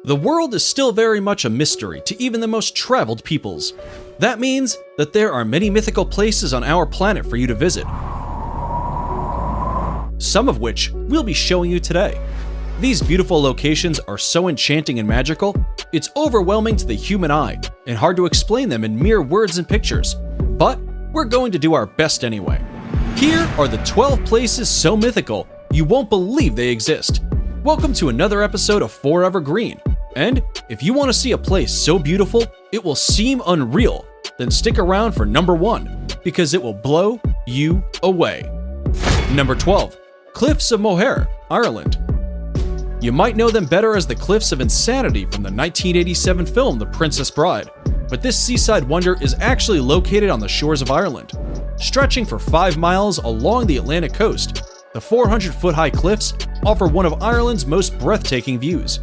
The world is still very much a mystery to even the most traveled peoples. That means that there are many mythical places on our planet for you to visit, some of which we'll be showing you today. These beautiful locations are so enchanting and magical, it's overwhelming to the human eye and hard to explain them in mere words and pictures. But we're going to do our best anyway. Here are the 12 places so mythical you won't believe they exist. Welcome to another episode of Forever Green. And if you want to see a place so beautiful it will seem unreal, then stick around for number 1, because it will blow you away. Number 12. Cliffs of Moher, Ireland. You might know them better as the Cliffs of Insanity from the 1987 film The Princess Bride, but this seaside wonder is actually located on the shores of Ireland. Stretching for 5 miles along the Atlantic coast, the 400-foot-high cliffs offer one of Ireland's most breathtaking views.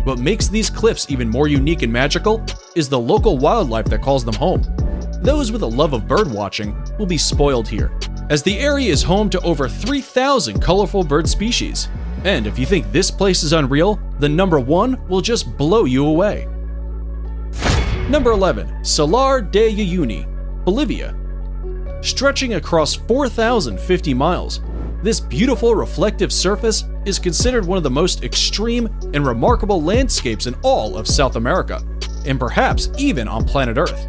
What makes these cliffs even more unique and magical is the local wildlife that calls them home. Those with a love of birdwatching will be spoiled here, as the area is home to over 3,000 colorful bird species. And if you think this place is unreal, then number 1 will just blow you away. Number 11. Salar de Uyuni, Bolivia. Stretching across 4,050 miles, this beautiful reflective surface is considered one of the most extreme and remarkable landscapes in all of South America, and perhaps even on planet Earth.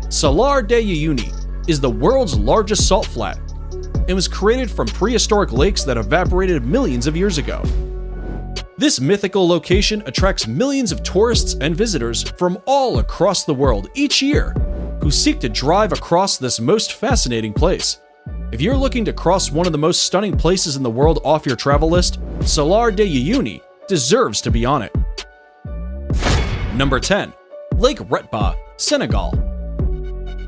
Salar de Uyuni is the world's largest salt flat and was created from prehistoric lakes that evaporated millions of years ago. This mythical location attracts millions of tourists and visitors from all across the world each year who seek to drive across this most fascinating place. If you're looking to cross one of the most stunning places in the world off your travel list, Salar de Uyuni deserves to be on it. Number 10. Lake Retba, Senegal.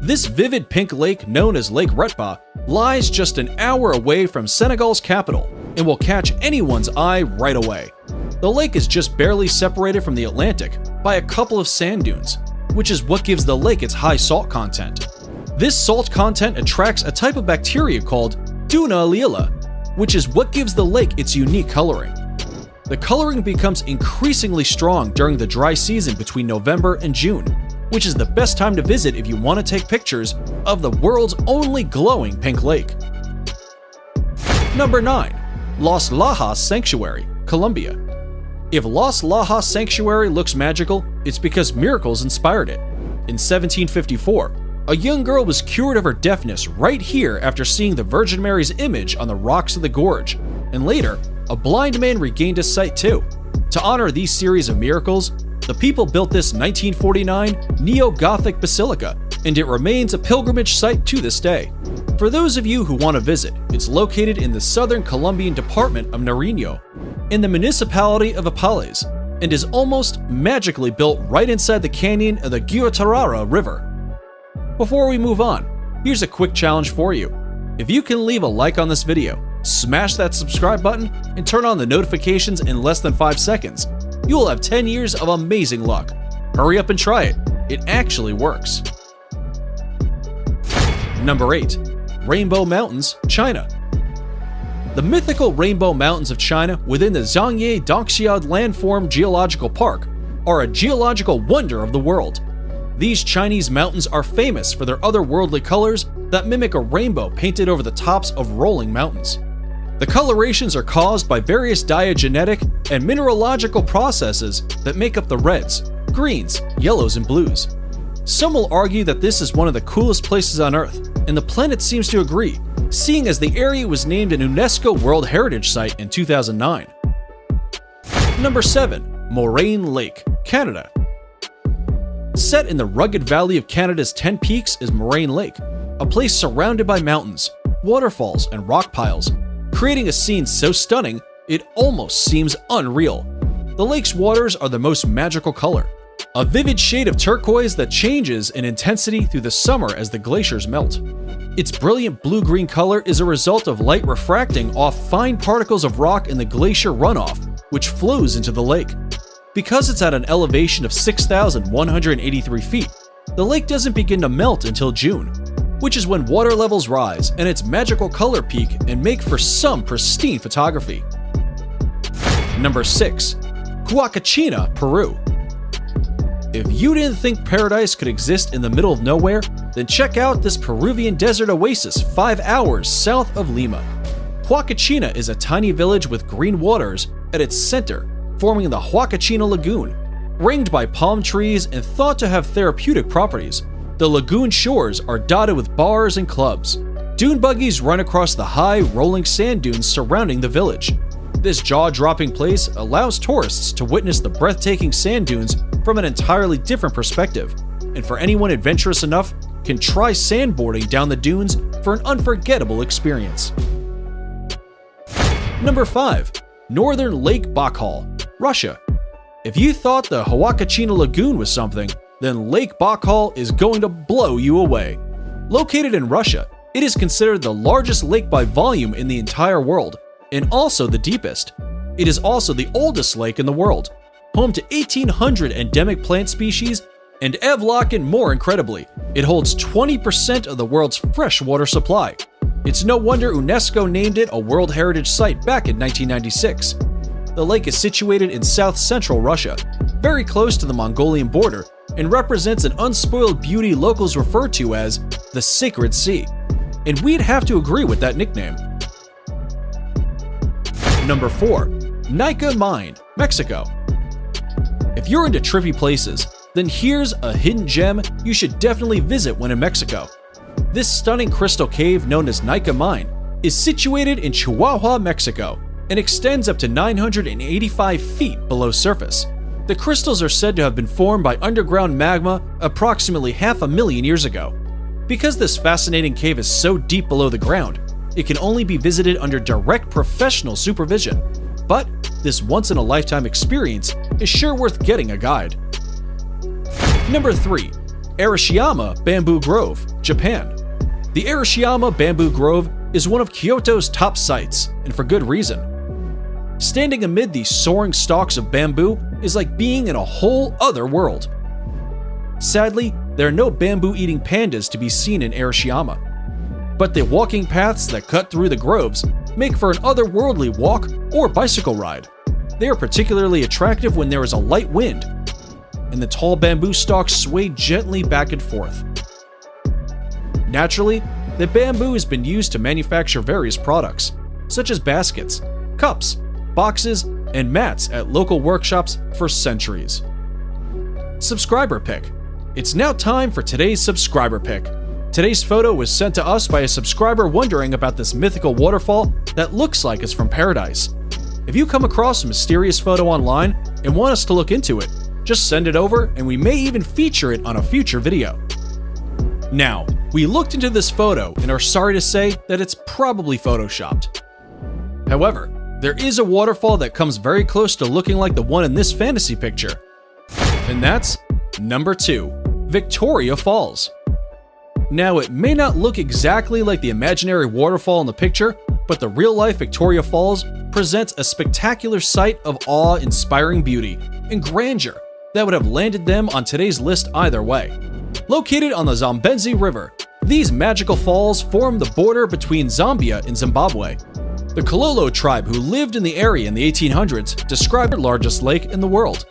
This vivid pink lake known as Lake Retba lies just an hour away from Senegal's capital and will catch anyone's eye right away. The lake is just barely separated from the Atlantic by a couple of sand dunes, which is what gives the lake its high salt content. This salt content attracts a type of bacteria called Duna lila, which is what gives the lake its unique coloring. The coloring becomes increasingly strong during the dry season between November and June, which is the best time to visit if you want to take pictures of the world's only glowing pink lake. Number 9. Los Lajas Sanctuary, Colombia. If Los Lajas Sanctuary looks magical, it's because miracles inspired it. In 1754, a young girl was cured of her deafness right here after seeing the Virgin Mary's image on the rocks of the gorge, and later, a blind man regained his sight too. To honor these series of miracles, the people built this 1949 neo-Gothic basilica, and it remains a pilgrimage site to this day. For those of you who want to visit, it's located in the southern Colombian department of Nariño, in the municipality of Apales, and is almost magically built right inside the canyon of the Guatarrara River. Before we move on, here's a quick challenge for you. If you can leave a like on this video, smash that subscribe button, and turn on the notifications in less than 5 seconds, you will have 10 years of amazing luck. Hurry up and try it. It actually works. Number 8. Rainbow Mountains, China. The mythical Rainbow Mountains of China within the Zhangye Dongxiao Landform Geological Park are a geological wonder of the world. These Chinese mountains are famous for their otherworldly colors that mimic a rainbow painted over the tops of rolling mountains. The colorations are caused by various diagenetic and mineralogical processes that make up the reds, greens, yellows, and blues. Some will argue that this is one of the coolest places on Earth, and the planet seems to agree, seeing as the area was named an UNESCO World Heritage Site in 2009. Number 7. Moraine Lake, Canada. Set in the rugged valley of Canada's 10 Peaks is Moraine Lake, a place surrounded by mountains, waterfalls, and rock piles, creating a scene so stunning it almost seems unreal. The lake's waters are the most magical color, a vivid shade of turquoise that changes in intensity through the summer as the glaciers melt. Its brilliant blue-green color is a result of light refracting off fine particles of rock in the glacier runoff, which flows into the lake. Because it's at an elevation of 6,183 feet, the lake doesn't begin to melt until June, which is when water levels rise and its magical color peak and make for some pristine photography. Number 6. Huacachina, Peru. If you didn't think paradise could exist in the middle of nowhere, then check out this Peruvian desert oasis 5 hours south of Lima. Huacachina is a tiny village with green waters at its center, forming the Huacachina Lagoon. Ringed by palm trees and thought to have therapeutic properties, the lagoon shores are dotted with bars and clubs. Dune buggies run across the high, rolling sand dunes surrounding the village. This jaw-dropping place allows tourists to witness the breathtaking sand dunes from an entirely different perspective, and for anyone adventurous enough, can try sandboarding down the dunes for an unforgettable experience. Number 5. Northern Lake Baikal, Russia. If you thought the Huacachina Lagoon was something, then Lake Baikal is going to blow you away. Located in Russia, it is considered the largest lake by volume in the entire world, and also the deepest. It is also the oldest lake in the world, home to 1,800 endemic plant species, and Evlock, more incredibly, it holds 20% of the world's freshwater supply. It's no wonder UNESCO named it a World Heritage Site back in 1996. The lake is situated in south-central Russia, very close to the Mongolian border, and represents an unspoiled beauty locals refer to as the Sacred Sea. And we'd have to agree with that nickname. Number 4. Nika Mine, Mexico. If you're into trippy places, then here's a hidden gem you should definitely visit when in Mexico. This stunning crystal cave known as Nika Mine is situated in Chihuahua, Mexico, and extends up to 985 feet below surface. The crystals are said to have been formed by underground magma approximately 500,000 years ago. Because this fascinating cave is so deep below the ground, it can only be visited under direct professional supervision. But this once-in-a-lifetime experience is sure worth getting a guide. Number 3. Arashiyama Bamboo Grove, Japan. The Arashiyama Bamboo Grove is one of Kyoto's top sites, and for good reason. Standing amid these soaring stalks of bamboo is like being in a whole other world. Sadly, there are no bamboo-eating pandas to be seen in Arashiyama, but the walking paths that cut through the groves make for an otherworldly walk or bicycle ride. They are particularly attractive when there is a light wind, and the tall bamboo stalks sway gently back and forth. Naturally, the bamboo has been used to manufacture various products, such as baskets, cups, boxes, and mats at local workshops for centuries. Subscriber pick. It's now time for today's subscriber pick. Today's photo was sent to us by a subscriber wondering about this mythical waterfall that looks like it's from paradise. If you come across a mysterious photo online and want us to look into it, just send it over and we may even feature it on a future video. Now, we looked into this photo and are sorry to say that it's probably photoshopped. However, there is a waterfall that comes very close to looking like the one in this fantasy picture. And that's number 2, Victoria Falls. Now, it may not look exactly like the imaginary waterfall in the picture, but the real-life Victoria Falls presents a spectacular sight of awe-inspiring beauty and grandeur that would have landed them on today's list either way. Located on the Zambezi River, these magical falls form the border between Zambia and Zimbabwe. The Kololo tribe who lived in the area in the 1800s described the largest lake in the world.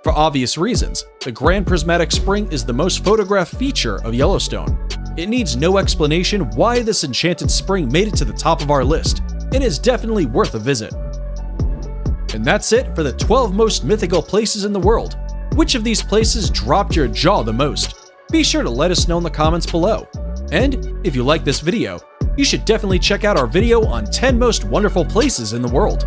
For obvious reasons, the Grand Prismatic Spring is the most photographed feature of Yellowstone. It needs no explanation why this enchanted spring made it to the top of our list, and is definitely worth a visit. And that's it for the 12 most mythical places in the world. Which of these places dropped your jaw the most? Be sure to let us know in the comments below. And if you like this video, you should definitely check out our video on 10 most wonderful places in the world.